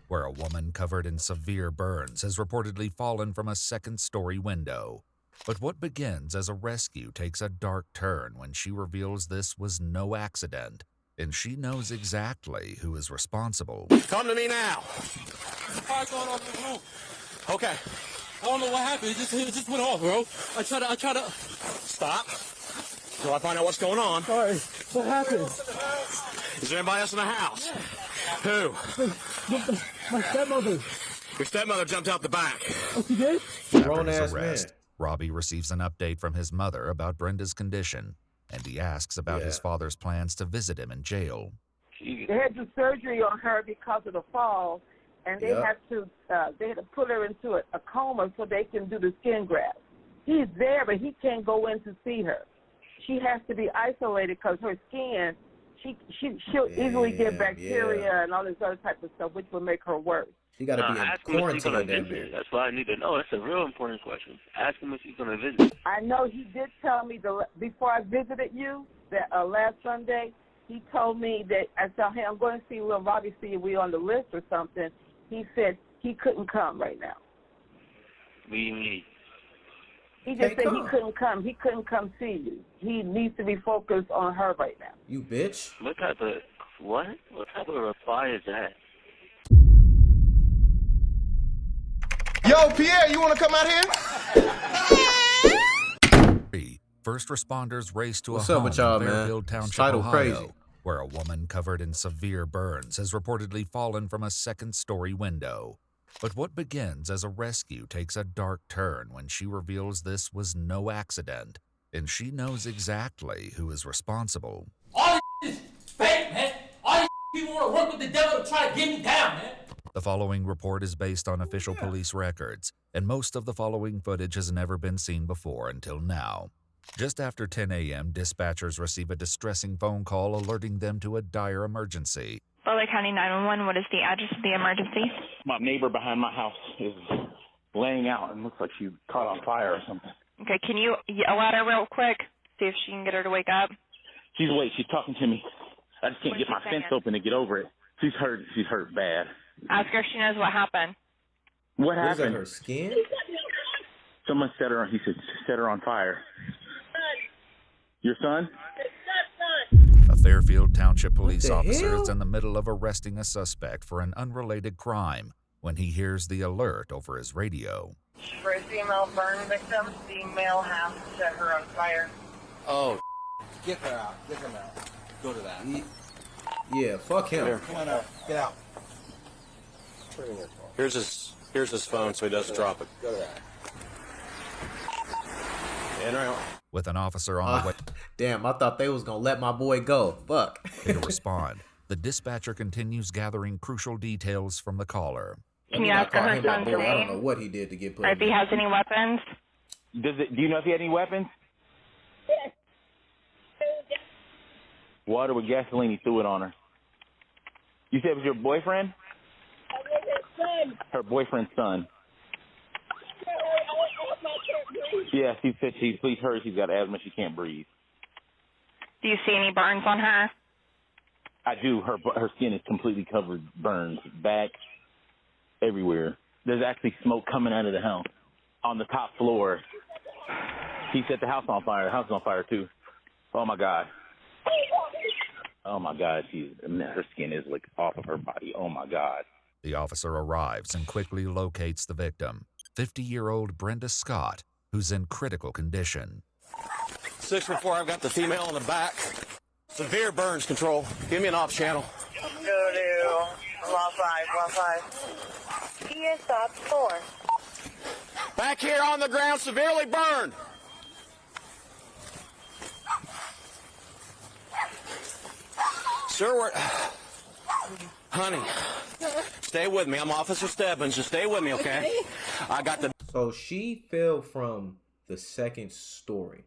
where a woman covered in severe burns has reportedly fallen from a second-story window. But what begins as a rescue takes a dark turn when she reveals this was no accident, and she knows exactly who is responsible. Come to me now. Fire going off in the roof. Okay. I don't know what happened. It just went off, bro. I try to. Stop. Till I find out what's going on. Sorry. What happened? Is there anybody else in the house? Who? My stepmother. Your stepmother jumped out the back. Oh, she did? After his arrest, Robbie receives an update from his mother about Brenda's condition, and he asks about his father's plans to visit him in jail. They had to do surgery on her because of the fall, and they had to put her into a coma so they can do the skin graft. He's there, but he can't go in to see her. She has to be isolated because her skin, she'll easily get bacteria and all this other type of stuff, which will make her worse. She got to be in quarantine down there. That's what I need to know. That's a real important question. Ask him if he's going to visit. I know he did tell me before I visited you that last Sunday. He told me that I said, "Hey, I'm going to see Lil Robbie, see if we on the list or something." He said he couldn't come right now. What do you mean? He just said he couldn't come. He couldn't come see you. He needs to be focused on her right now. You bitch. What type of reply is that? Yo, Pierre, you want to come out here? First responders race to What's a up home with y'all, in man? Fairfield Township, Title Ohio, crazy. where a woman covered in severe burns has reportedly fallen from a second-story window. But what begins as a rescue takes a dark turn when she reveals this was no accident, and she knows exactly who is responsible. All this is fake, man. All these people want to work with the devil to try to get me down, man. The following report is based on official police records, and most of the following footage has never been seen before until now. Just after 10 a.m., dispatchers receive a distressing phone call alerting them to a dire emergency. Butler County 911, what is the address of the emergency? My neighbor behind my house is laying out and looks like she caught on fire or something. Okay, can you yell at her real quick? See if she can get her to wake up. She's awake. She's talking to me. I just can't get my fence open to get over it. She's hurt. She's hurt bad. Ask her if she knows what happened. What happened? Is that her skin? Someone set her on. He said set her on fire. Your son? A Fairfield Township police officer is in the middle of arresting a suspect for an unrelated crime when he hears the alert over his radio. For a female burn victim, the male has set her on fire. Oh, get her out. Get him out. Go to that. Yeah, fuck him. Come on out. Get out. Here's his phone so he doesn't drop it. Go to that. And right. With an officer on the way Damn, I thought they was going to let my boy go. Fuck. to respond, the dispatcher continues gathering crucial details from the caller. Can you ask her her son's name? I don't know what he did to get put Or if he has any weapons? Do you know if he had any weapons? Yes. Water with gasoline. He threw it on her. You said it was your boyfriend? Her boyfriend's son. Yeah, she said she's hurt. She's got asthma. She can't breathe. Do you see any burns on her? I do. Her skin is completely covered, burns, back, everywhere. There's actually smoke coming out of the house on the top floor. He set the house on fire. The house is on fire too. Oh my God. Oh my God. Her skin is like off of her body. Oh my God. The officer arrives and quickly locates the victim, 50-year-old Brenda Scott, who's in critical condition. 614, I've got the female in the back. Severe burns control. Give me an off channel. Go to 115. He is stop 4. Back here on the ground, severely burned. Sir, honey, stay with me. I'm Officer Stebbins. Just stay with me, okay? I got the... So she fell from the second story.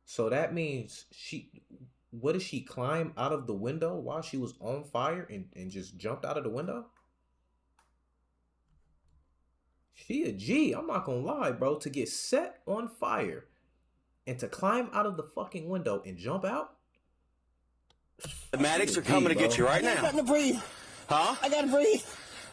So that means what did she climb out of the window while she was on fire and just jumped out of the window? She a G, I'm not gonna lie, bro. To get set on fire and to climb out of the fucking window and jump out? The medics are coming to get you right now. I got to breathe. Huh? I got to breathe.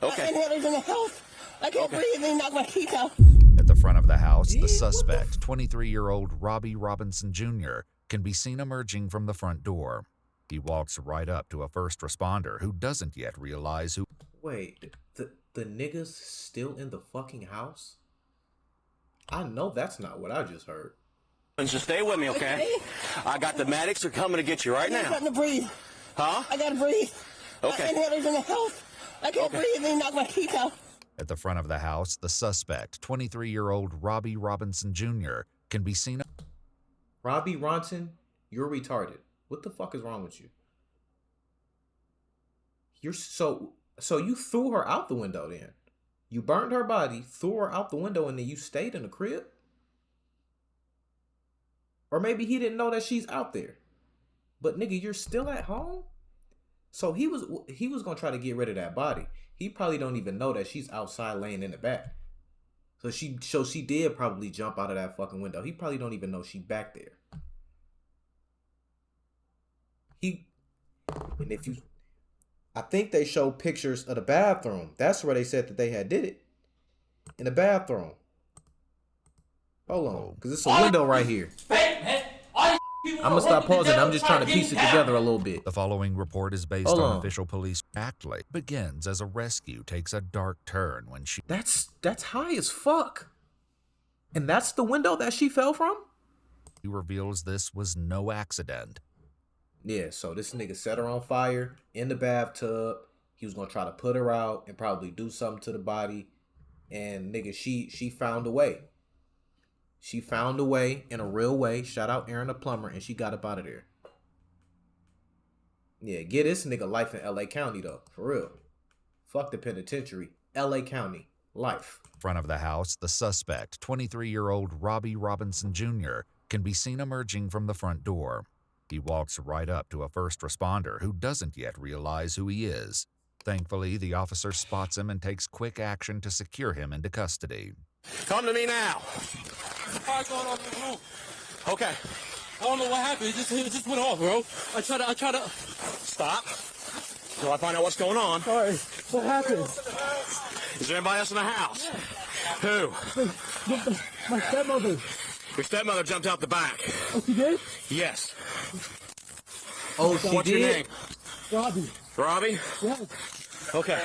Okay. I inhalers in the house. I can't breathe. They knock my teeth out. At the front of the house, the suspect, 23-year-old Robbie Robinson Jr., can be seen emerging from the front door. He walks right up to a first responder who doesn't yet realize who... Wait, the nigga's still in the fucking house? I know that's not what I just heard. Just stay with me, okay? I got the medics are coming to get you right now. I gotta breathe. Huh? I gotta breathe. Okay. Inhalers in the house. I can't breathe. They knock my teeth out. At the front of the house, the suspect, 23-year-old Robbie Robinson Jr., can be seen... Robbie Ronson, you're retarded. What the fuck is wrong with you? You're so you threw her out the window then. You burned her body, threw her out the window, and then you stayed in the crib? Or maybe he didn't know that she's out there. But nigga, you're still at home? So he was gonna try to get rid of that body. He probably don't even know that she's outside laying in the back. So she did probably jump out of that fucking window. He probably don't even know she back there. I think they showed pictures of the bathroom. That's where they said that they had did it. In the bathroom. Hold on, because it's a window right here. I'm gonna stop pausing. I'm just trying to piece it together a little bit. The following report is based on official police actually begins as a rescue takes a dark turn when she... That's high as fuck. And that's the window that she fell from? He reveals this was no accident. Yeah, so this nigga set her on fire in the bathtub. He was gonna try to put her out and probably do something to the body. And nigga, she found a way. She found a way in a real way. Shout out Aaron the plumber, and she got up out of there. Yeah, get this nigga life in LA County though, for real. Fuck the penitentiary. LA County, life. Front of the house, the suspect, 23-year-old Robbie Robinson Jr., can be seen emerging from the front door. He walks right up to a first responder who doesn't yet realize who he is. Thankfully, the officer spots him and takes quick action to secure him into custody. Come to me now. Fire going off in the room. Okay. I don't know what happened. It just went off, bro. I try to... Stop. Till I find out what's going on. Sorry. What happened? Is there anybody else in the house? Yeah. Who? My stepmother. Your stepmother jumped out the back. Oh, she did? Yes. Oh, she What's did? your name? Robbie. Robbie? Yes. Okay.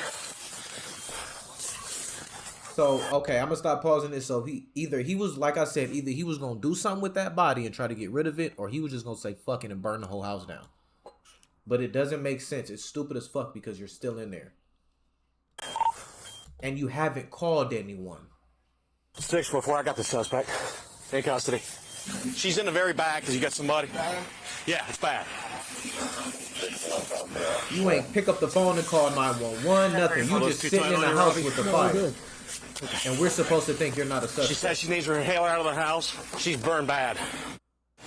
So, okay, I'm gonna stop pausing this. So he was, like I said, either he was gonna do something with that body and try to get rid of it, or he was just gonna say fuck it and burn the whole house down. But it doesn't make sense. It's stupid as fuck because you're still in there. And you haven't called anyone. 6 before I got the suspect in custody. She's in the very back because you got somebody. Yeah, it's bad. You ain't pick up the phone and call 911, nothing. You just sitting in the house with the fire. And we're supposed to think you're not a suspect. She says she needs her inhaler out of the house. She's burned bad.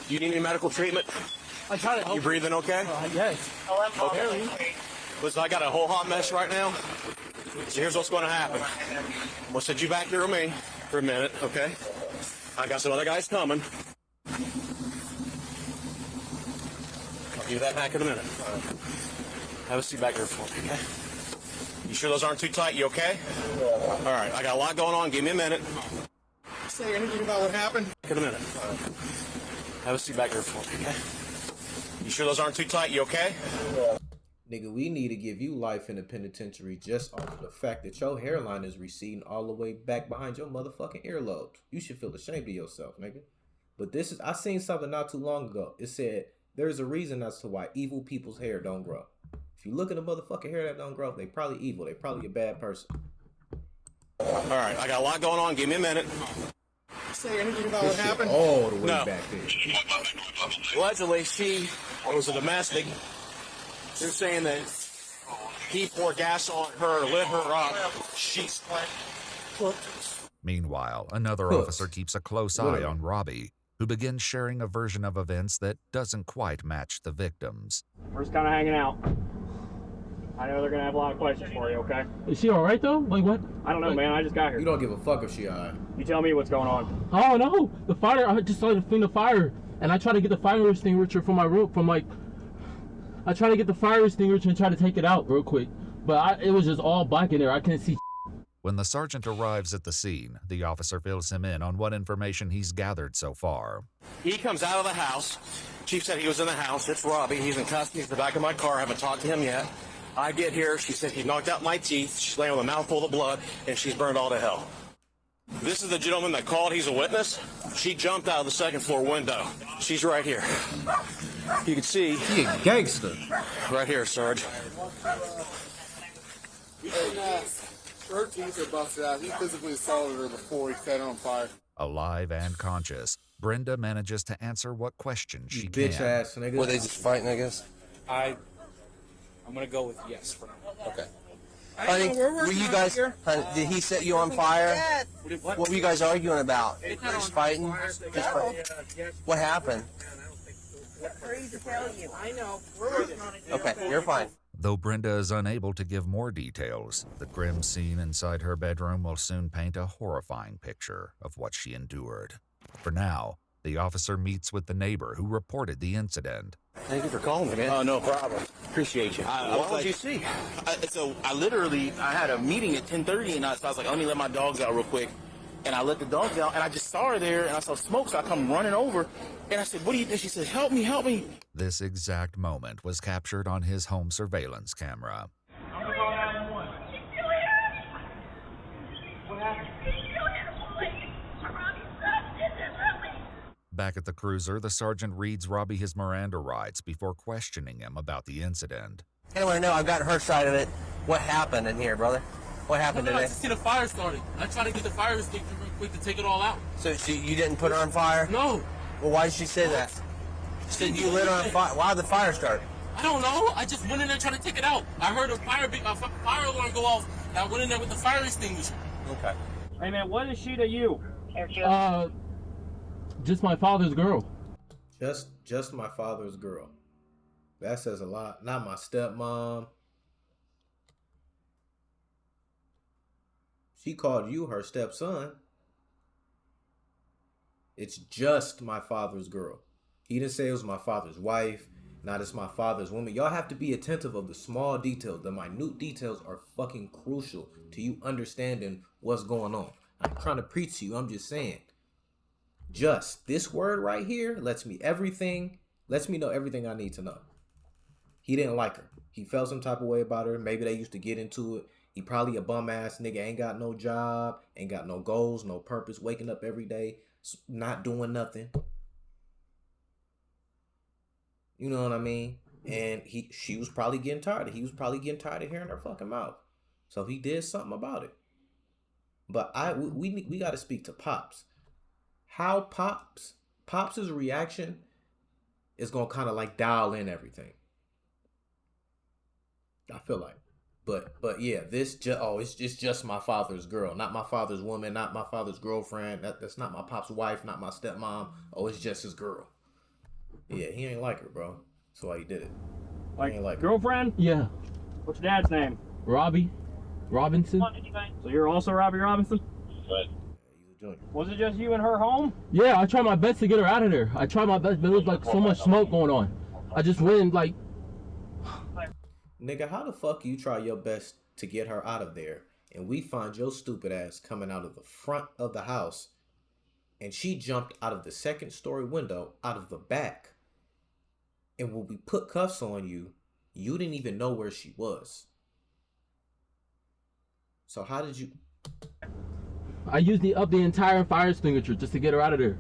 You need any medical treatment? I try to help. You breathing okay? Yes. Okay. Listen, I got a whole hot mess right now. So here's what's going to happen. We'll sit you back here with me for a minute, okay? I got some other guys coming. I'll give you that back in a minute. Have a seat back here for me, okay? You sure those aren't too tight? You okay? Yeah. All right, I got a lot going on. Give me a minute. Say anything about what happened? In a minute. Have a seat back here for me, okay? You sure those aren't too tight? You okay? Yeah. Nigga, we need to give you life in the penitentiary just off of the fact that your hairline is receding all the way back behind your motherfucking earlobes. You should feel ashamed of yourself, nigga. But this is, I seen something not too long ago. It said, there's a reason as to why evil people's hair don't grow. If you look at a motherfucking hair that don't grow, they probably evil. They probably a bad person. All right, I got a lot going on. Give me a minute. Say anything about This what shit happened? all the way No. back there. Allegedly, she was a domestic. They're saying that he poured gas on her, lit her up. She's Meanwhile, another officer keeps a close eye on Robbie, who begins sharing a version of events that doesn't quite match the victim's. We're just kind of hanging out. I know they're going to have a lot of questions for you, okay? Is she all right though? Like what? I don't know, man. I just got here. You don't give a fuck if she alright. You tell me what's going on. Oh no, the fire! I just started to fling the fire, and I tried to get the fire extinguisher from my room, I tried to get the fire extinguisher and try to take it out real quick, but it was just all black in there. I couldn't see. When the sergeant arrives at the scene, the officer fills him in on what information he's gathered so far. He comes out of the house. Chief said he was in the house. It's Robbie. He's in custody. He's in the back of my car. I haven't talked to him yet. I get here. She said he knocked out my teeth. She's laying with a mouthful of blood, and she's burned all to hell. This is the gentleman that called. He's a witness. She jumped out of the second floor window. She's right here. You can see. He a gangster. Right here, Sarge. Her teeth are busted out. He physically assaulted her before he set her on fire. Alive and conscious, Brenda manages to answer what questions she can. Bitch ass nigga. Were they just fighting, I guess? I'm gonna go with yes for now. Okay. Honey, were you guys, honey, did he set you on fire? What were you guys arguing about? Just fighting? Just fighting? What happened? I know. We're working on it. Okay, you're fine. Though Brenda is unable to give more details, the grim scene inside her bedroom will soon paint a horrifying picture of what she endured. For now, the officer meets with the neighbor who reported the incident. Thank you for calling me, man. Oh, no problem. Appreciate you. What did you see? I had a meeting at 10:30, and so I was like, let me let my dogs out real quick. And I let the dogs out, and I just saw her there, and I saw smoke, so I come running over. And I said, what do you think? She said, help me, help me. This exact moment was captured on his home surveillance camera. I'm gonna go 911. She's still here. What happened? She's still here. Robbie's son did this early. Back at the cruiser, the sergeant reads Robbie his Miranda rights before questioning him about the incident. I want to know, I've got her side of it. What happened in here, brother? What happened I today? just see the fire started. I tried to get the fire extinguisher real quick to take it all out. So you didn't put her on fire? No. Well, why did she say that? She said you lit her on fire. Why did the fire start? I don't know. I just went in there trying to take it out. I heard a fire alarm go off, and I went in there with the fire extinguisher. Okay. Hey, man, what is she to you? Just my father's girl. Just my father's girl. That says a lot. Not my stepmom. She called you her stepson. It's just my father's girl. He didn't say it was my father's wife. Not it's my father's woman. Y'all have to be attentive of the small details. The minute details are fucking crucial to you understanding what's going on. I'm trying to preach to you. I'm just saying. Just this word right here lets me know everything I need to know. He didn't like her. He felt some type of way about her. Maybe they used to get into it. He probably a bum ass nigga, ain't got no job, ain't got no goals, no purpose, waking up every day, not doing nothing. You know what I mean? And she was probably getting tired. He was probably getting tired of hearing her fucking mouth. So he did something about it. But we got to speak to Pops. How Pops' reaction is going to kind of like dial in everything. I feel like. But yeah, it's just my father's girl, not my father's woman, not my father's girlfriend. That's not my pop's wife, not my stepmom. Oh, it's just his girl. Yeah, he ain't like her, bro. That's why he did it. Like, he ain't like girlfriend? her. Yeah. What's your dad's name? Robbie Robinson. So you're also Robbie Robinson? Right. He's a junior. Was it just you and her home? Yeah, I tried my best to get her out of there. I tried my best, but it was like so much smoke going on. I just went like... Nigga, how the fuck you try your best to get her out of there and we find your stupid ass coming out of the front of the house and she jumped out of the second story window out of the back, and when we put cuffs on you, you didn't even know where she was. So how did you... I used the entire fire extinguisher just to get her out of there.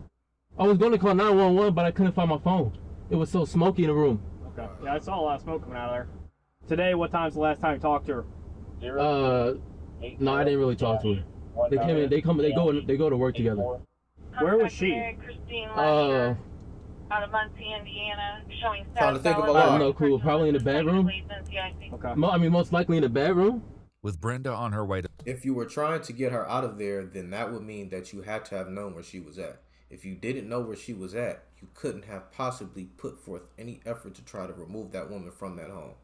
I was going to call 911, but I couldn't find my phone. It was so smoky in the room. Okay. Yeah, I saw a lot of smoke coming out of there. Today, what time's the last time you talked to her? No, I didn't really talk to her. They came in. They go to work together. Where was she? Christine Lester, out of Muncie, Indiana, showing Trying to think of a I lot. don't know, cool. Probably in the bedroom. Okay. I mean, most likely in the bedroom. With Brenda on her way to... If you were trying to get her out of there, then that would mean that you had to have known where she was at. If you didn't know where she was at, you couldn't have possibly put forth any effort to try to remove that woman from that home.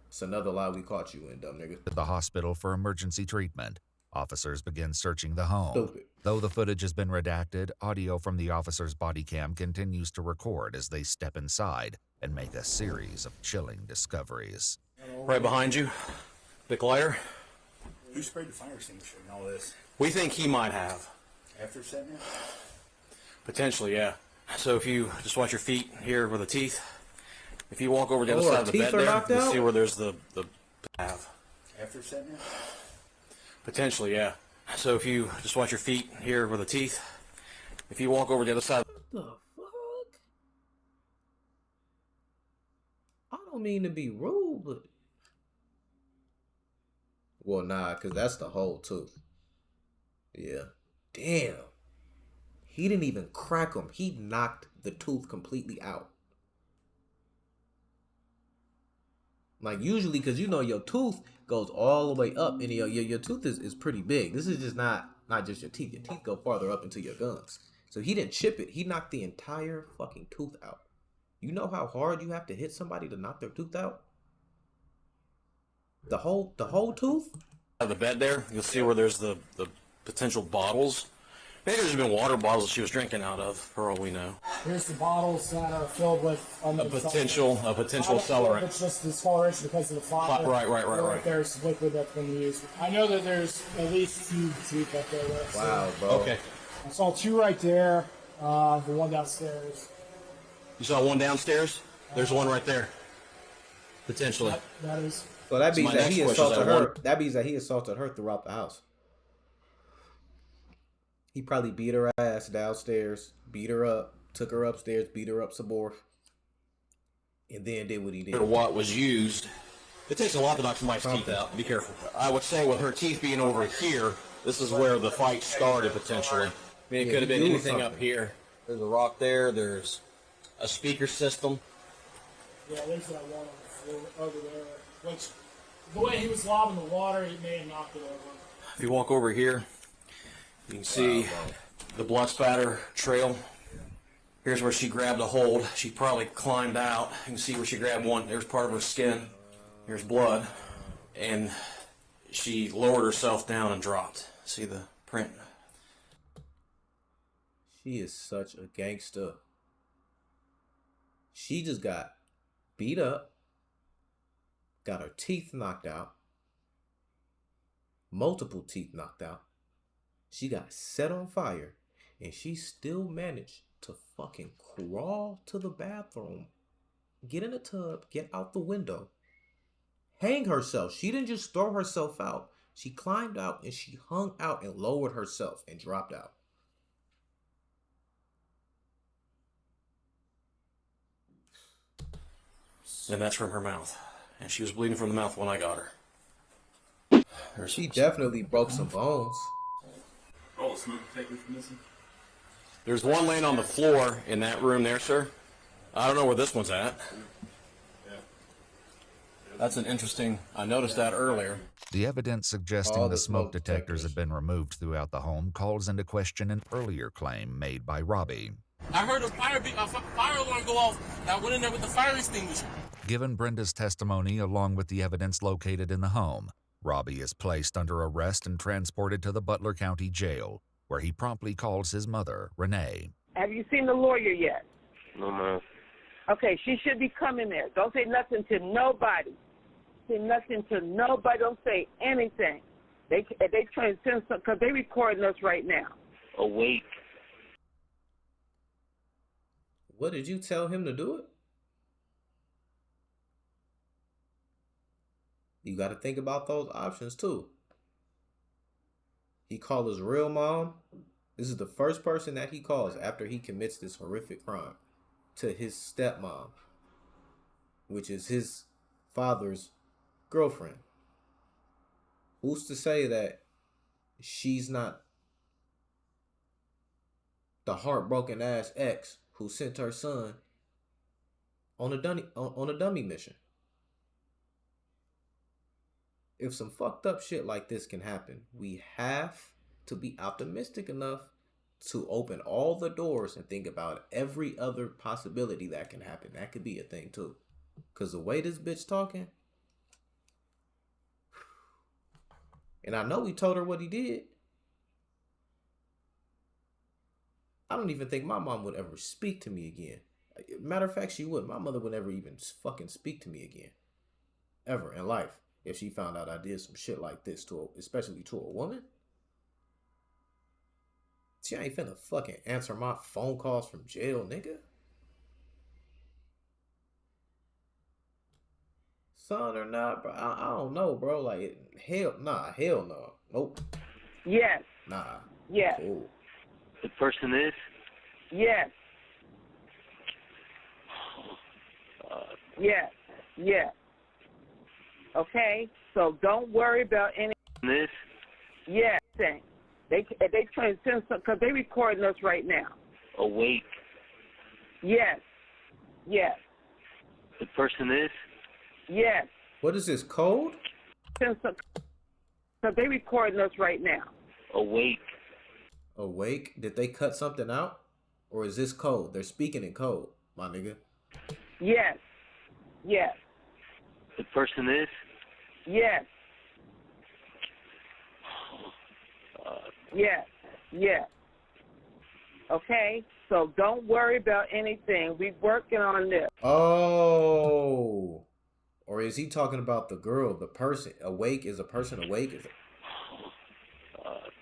It's another lie we caught you in, dumb nigga. At the hospital for emergency treatment, officers begin searching the home. Stupid. Though the footage has been redacted, audio from the officer's body cam continues to record as they step inside and make a series of chilling discoveries. Right behind you. Bic lighter? Who sprayed the fire extinguisher and all this? We think he might have. After setting it? Potentially, yeah. So if you just watch your feet here where the teeth, if you walk over to the other side of the bed there, you see where there's the have. After setting it? Potentially, yeah. So if you just watch your feet here where the teeth, if you walk over to the other side. What the fuck? I don't mean to be rude, but well, nah, cause that's the whole tooth. Yeah. Damn. He didn't even crack him. He knocked the tooth completely out. Like usually, cause you know your tooth goes all the way up, and your tooth is pretty big. This is just not just your teeth. Your teeth go farther up into your gums. So he didn't chip it. He knocked the entire fucking tooth out. You know how hard you have to hit somebody to knock their tooth out? The whole tooth? On the bed there, you'll see where there's the potential bottles. Maybe there's been water bottles she was drinking out of, for all we know. Here's the bottles that are filled with A potential accelerant. It's just discoloration because of the fire. Right. There's liquid that's been used. I know that there's at least 2 teeth up there. Wow, bro. Okay. I saw 2 right there. The one downstairs. You saw one downstairs? There's one right there. Potentially. That is. So that means that he assaulted her. That means that he assaulted her throughout the house. He probably beat her ass downstairs, beat her up, took her upstairs, beat her up some more, and then did what he did. What was used. It takes a lot to knock somebody's teeth out. Be careful. I would say with her teeth being over here, this is where the fight started potentially. I mean, it could have been anything up here. There's a rock there. There's a speaker system. Yeah, there's that one on the floor over there. Which, the way he was lobbing the water, he may have knocked it over. If you walk over here, you can see the blood spatter trail. Here's where she grabbed a hold. She probably climbed out. You can see where she grabbed one. There's part of her skin. Here's blood. And she lowered herself down and dropped. See the print? She is such a gangster. She just got beat up, got her teeth knocked out, multiple teeth knocked out. She got set on fire, and she still managed to fucking crawl to the bathroom, get in the tub, get out the window, hang herself. She didn't just throw herself out. She climbed out and she hung out and lowered herself and dropped out. And that's from her mouth. And she was bleeding from the mouth when I got her. She definitely broke some bones. Oh, smoke detector from this one? There's one laying on the floor in that room there, sir. I don't know where this one's at. That's an interesting... I noticed that earlier. The evidence suggesting the smoke detectors had been removed throughout the home calls into question an earlier claim made by Robbie. I heard a fire alarm go off, and I went in there with the fire extinguisher. Given Brenda's testimony along with the evidence located in the home, Robbie is placed under arrest and transported to the Butler County Jail, where he promptly calls his mother, Renee. Have you seen the lawyer yet? No, ma'am. Okay, she should be coming there. Don't say nothing to nobody. Say nothing to nobody. Don't say anything. They trying to send some, because they recording us right now. Awake. What, did you tell him to do it? You got to think about those options too. He called his real mom. This is the first person that he calls after he commits this horrific crime, to his stepmom, which is his father's girlfriend. Who's to say that she's not the heartbroken ass ex who sent her son on a dummy mission? If some fucked up shit like this can happen, we have to be optimistic enough to open all the doors and think about every other possibility that can happen. That could be a thing too. Because the way this bitch talking, and I know he told her what he did. I don't even think my mom would ever speak to me again. Matter of fact, she wouldn't. My mother would never even fucking speak to me again. Ever in life. if she found out I did some shit like this especially to a woman. She ain't finna fucking answer my phone calls from jail, nigga. Son or not, bro. I don't know, bro. Like, hell no. Nope. Yes. Nah. Yes. Cool. The person is? Yes. Yes. Yes. Okay? So don't worry about any... This? Yes. They trying to send some... Because they recording us right now. Awake. Yes. Yes. The person is? Yes. What is this, code? Send some... Because they recording us right now. Awake. Awake? Did they cut something out? Or is this code? They're speaking in code, my nigga. Yes. Yes. The person is? Yes. Yes. Yes. Okay? So don't worry about anything. We're working on this. Oh. Or is he talking about the girl, the person? Awake is a person awake? Is it?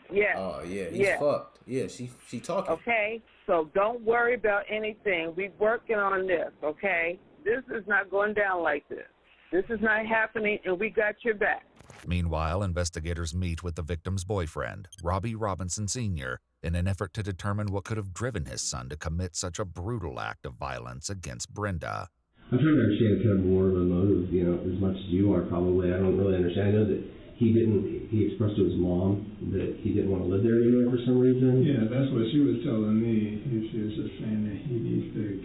Yes. Oh, yeah. He's fucked. Yeah, she talking. Okay? So don't worry about anything. We're working on this, okay? This is not going down like this. This is not happening, and we got your back. Meanwhile, investigators meet with the victim's boyfriend, Robbie Robinson Sr., in an effort to determine what could have driven his son to commit such a brutal act of violence against Brenda. I'm trying to understand kind of more of a motive, as much as you are probably. I don't really understand. I know that he expressed to his mom that he didn't want to live there anymore for some reason. Yeah, that's what she was telling me. She was just saying that he needs to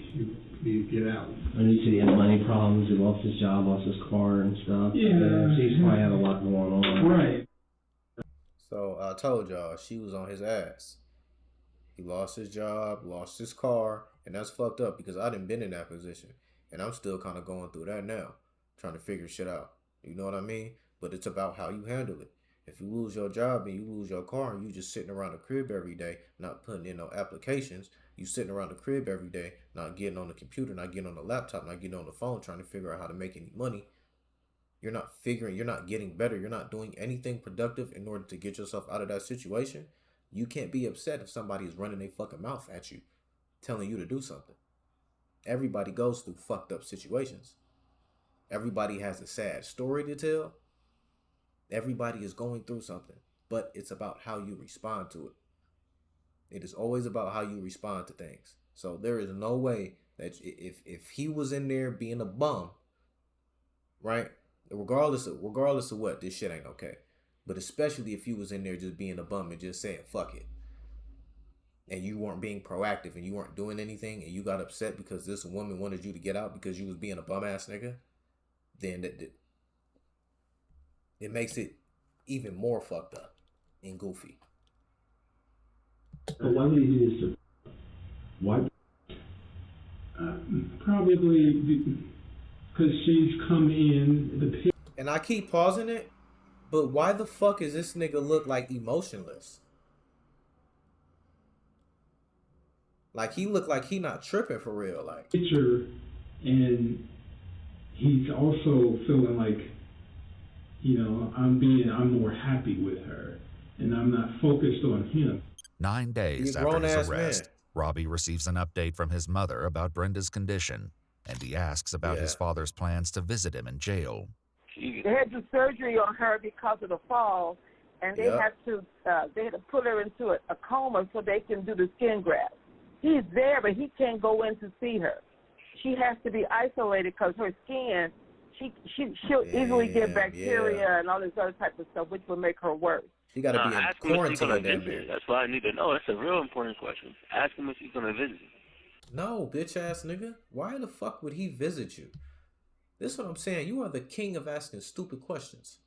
get out. And he said he had money problems, he lost his job, lost his car and stuff. Yeah. So he's probably had a lot going on. Right. So I told y'all, she was on his ass. He lost his job, lost his car, and that's fucked up because I done been in that position. And I'm still kind of going through that now, trying to figure shit out. You know what I mean? But it's about how you handle it. If you lose your job and you lose your car and you just sitting around the crib every day, not putting in no applications, you sitting around the crib every day, not getting on the computer, not getting on the laptop, not getting on the phone, trying to figure out how to make any money. You're not getting better. You're not doing anything productive in order to get yourself out of that situation. You can't be upset if somebody is running their fucking mouth at you, telling you to do something. Everybody goes through fucked up situations. Everybody has a sad story to tell. Everybody is going through something, but it's about how you respond to it. It is always about how you respond to things. So there is no way that if he was in there being a bum, right? Regardless of what, this shit ain't okay. But especially if you was in there just being a bum and just saying fuck it, and you weren't being proactive and you weren't doing anything, and you got upset because this woman wanted you to get out because you was being a bum ass nigga, then it makes it even more fucked up and goofy. But why would he do this to... Why? Probably because she's come in And I keep pausing it, but why the fuck is this nigga look like emotionless? Like he look like he not tripping for real, like. picture, and he's also feeling like, I'm more happy with her, and I'm not focused on him. 9 days after his arrest, Robbie receives an update from his mother about Brenda's condition, and he asks about his father's plans to visit him in jail. They had to do surgery on her because of the fall, and they had to put her into a coma so they can do the skin graft. He's there, but he can't go in to see her. She has to be isolated because her skin, she'll easily get bacteria and all this other type of stuff, which will make her worse. She got to be in quarantine down there. That's what I need to know. That's a real important question. Ask him if he's going to visit you. No, bitch ass nigga. Why the fuck would he visit you? This is what I'm saying. You are the king of asking stupid questions.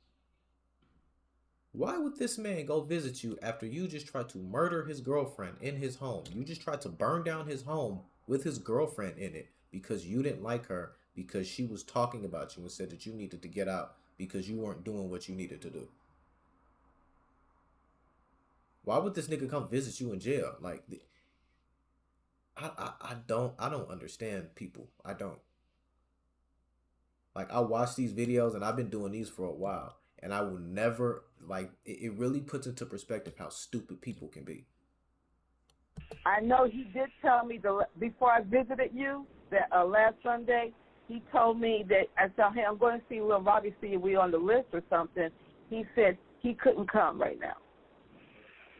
Why would this man go visit you after you just tried to murder his girlfriend in his home? You just tried to burn down his home with his girlfriend in it because you didn't like her, because she was talking about you and said that you needed to get out because you weren't doing what you needed to do. Why would this nigga come visit you in jail? Like, I don't understand people. I don't. Like, I watch these videos, and I've been doing these for a while, and I will never, like, it really puts into perspective how stupid people can be. I know he did tell me before I visited you that last Sunday, he told me that I said, hey, I'm going to see Lil Robbie, see if we on the list or something. He said he couldn't come right now.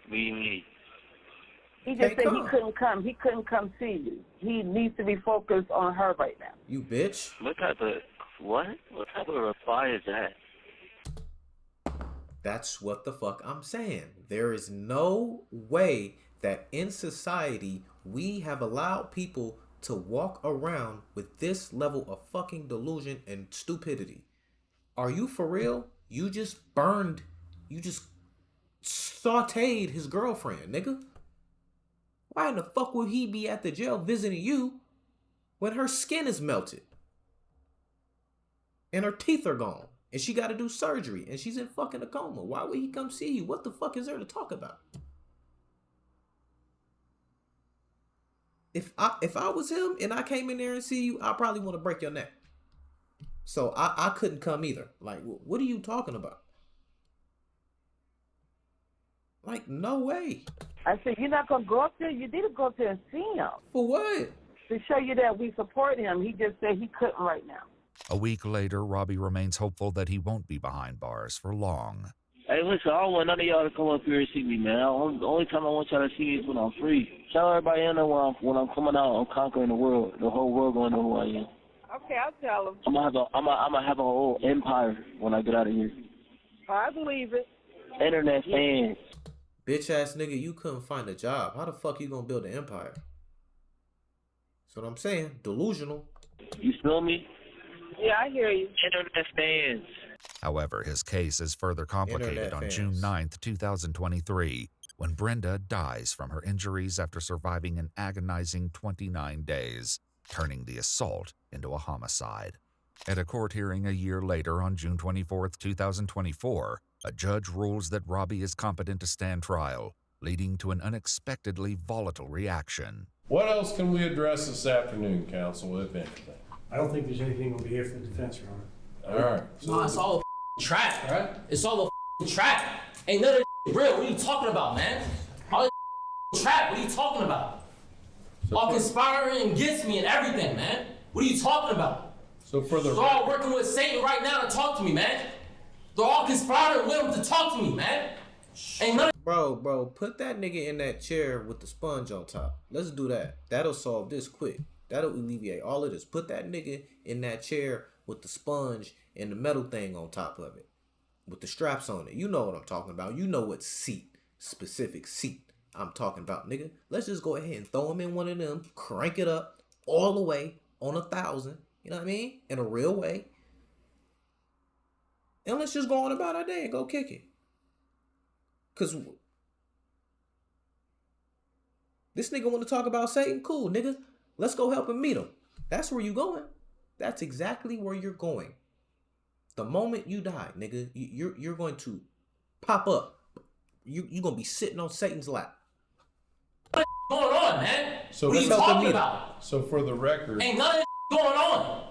What do you mean? He just said he couldn't come. He couldn't come see you. He needs to be focused on her right now. You bitch. What type of reply is that? That's what the fuck I'm saying. There is no way that in society we have allowed people to walk around with this level of fucking delusion and stupidity. Are you for real? You just sauteed his girlfriend, nigga. Why in the fuck would he be at the jail visiting you when her skin is melted and her teeth are gone and she got to do surgery and she's in fucking a coma? Why would he come see you? What the fuck is there to talk about? If I was him and I came in there and see you, I probably want to break your neck. So I couldn't come either. Like, what are you talking about? Like, no way. I said, you're not going to go up there? You need to go up there and see him. For what? To show you that we support him. He just said he couldn't right now. A week later, Robbie remains hopeful that he won't be behind bars for long. Hey, listen, I don't want none of y'all to come up here and see me, man. The only time I want y'all to see me is when I'm free. Tell everybody I know when I'm coming out, I'm conquering the world. The whole world gonna know who I am. Okay, I'll tell him. I'm gonna have a whole empire when I get out of here. I believe it. Internet fans. Bitch ass nigga, you couldn't find a job. How the fuck you gonna build an empire? That's what I'm saying. Delusional. You feel me? Yeah, I hear you. Internet fans. However, his case is further complicated on June 9th, 2023, when Brenda dies from her injuries after surviving an agonizing 29 days, turning the assault into a homicide. At a court hearing a year later on June 24th, 2024, a judge rules that Robbie is competent to stand trial, leading to an unexpectedly volatile reaction. What else can we address this afternoon, counsel, if anything? I don't think there's anything over here for the defense, Your Honor. All right. Nah, it's all a trap, right? It's all a trap. Ain't none of this real. What are you talking about, man? All this trap. What are you talking about? All conspiring against me and everything, man. What are you talking about? So for the They're all working with Satan right now to talk to me, man. They're all conspiring with him to talk to me, man. Ain't none of Bro, put that nigga in that chair with the sponge on top. Let's do that. That'll solve this quick. That'll alleviate all of this. Put that nigga in that chair with the sponge and the metal thing on top of it. With the straps on it. You know what I'm talking about. You know what specific seat I'm talking about, nigga. Let's just go ahead and throw him in one of them. Crank it up all the way on 1,000. You know what I mean? In a real way. And let's just go on about our day and go kick it. Because this nigga want to talk about Satan? Cool, nigga. Let's go help him meet him. That's where you going. That's exactly where you're going. The moment you die, nigga, you're going to pop up. You're going to be sitting on Satan's lap. going on, man. So what are you talking about? So for the record, ain't none of this going on.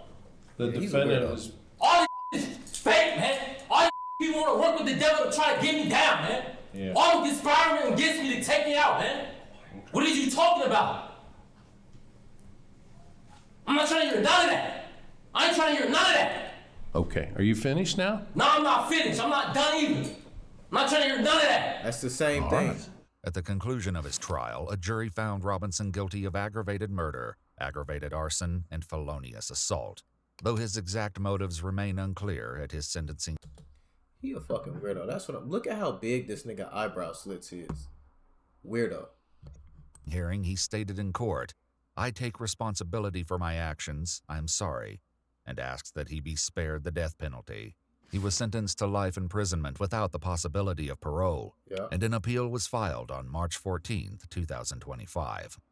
The defendant is... All this is fake, man. All you people want to work with the devil to try to get me down, man. Yeah. All of conspiring against me to take me out, man. What are you talking about? I'm not trying to hear none of that. I ain't trying to hear none of that. Okay, are you finished now? No, I'm not finished. I'm not done either. I'm not trying to hear none of that. That's the same thing. Right. At the conclusion of his trial, a jury found Robinson guilty of aggravated murder, aggravated arson, and felonious assault, though his exact motives remain unclear at his sentencing. He a fucking weirdo. That's what look at how big this nigga eyebrow slits is. Weirdo. Hearing, he stated in court, "I take responsibility for my actions, I'm sorry," and asks that he be spared the death penalty. He was sentenced to life imprisonment without the possibility of parole, and an appeal was filed on March 14, 2025.